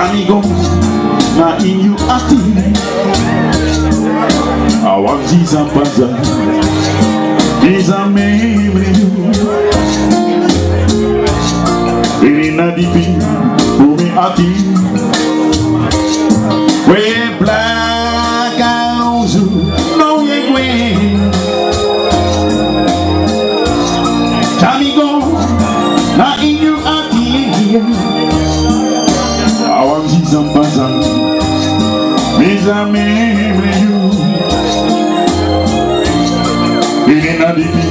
Amigo, na inyo ati awang sisang pansa isang memory ini na dipi bumi ati we Blaka Rosu no ye gwe Amigo, na inyo ati awang sisang pansa isang memory ini na dipi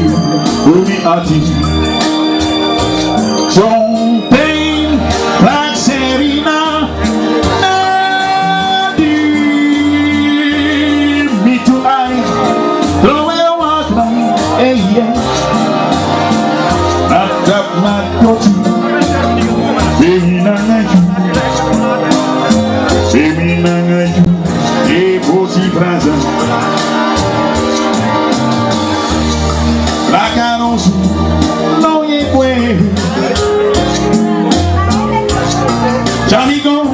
bumi ati something like Serena Nadi me too I throw it out hey yeah natap natoti baby na ngayu e posi praza Blaka Rosu no ye kwe Amigo,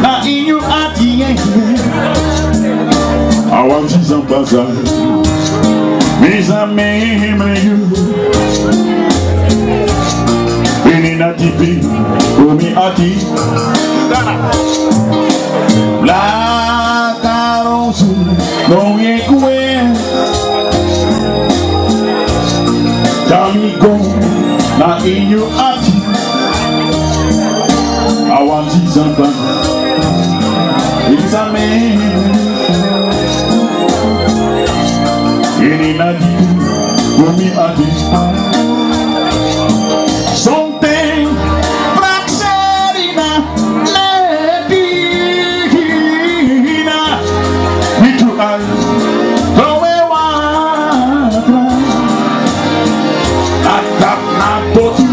na inyo ati awang sisang pansa isang memory ini na tipi bumi ati Blaka Rosu no ye kwe Amigo, na inyo ati awang sisang pansa isang memory ini na tipi bumi ati something like Serena Medina me too I throw it water atap na toti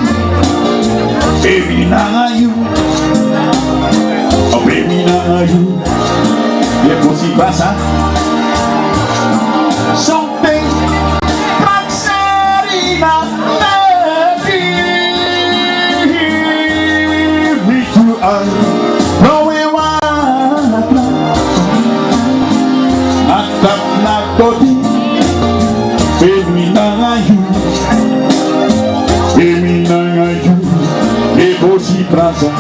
baby na ngayu oh baby na ngayu ye posi pasa something like Serena me too I throw it water atap na toti baby na ngayu e posi praza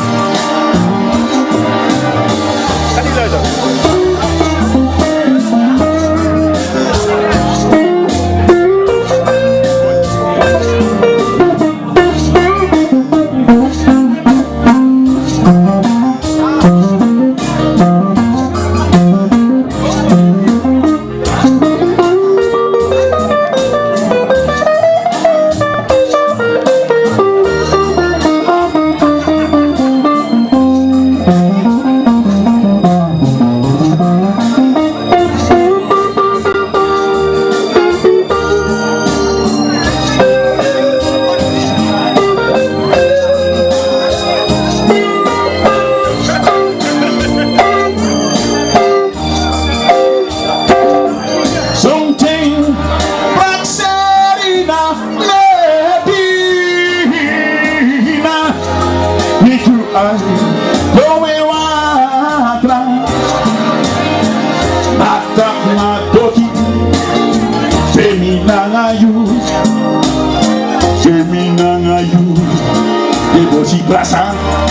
Plaza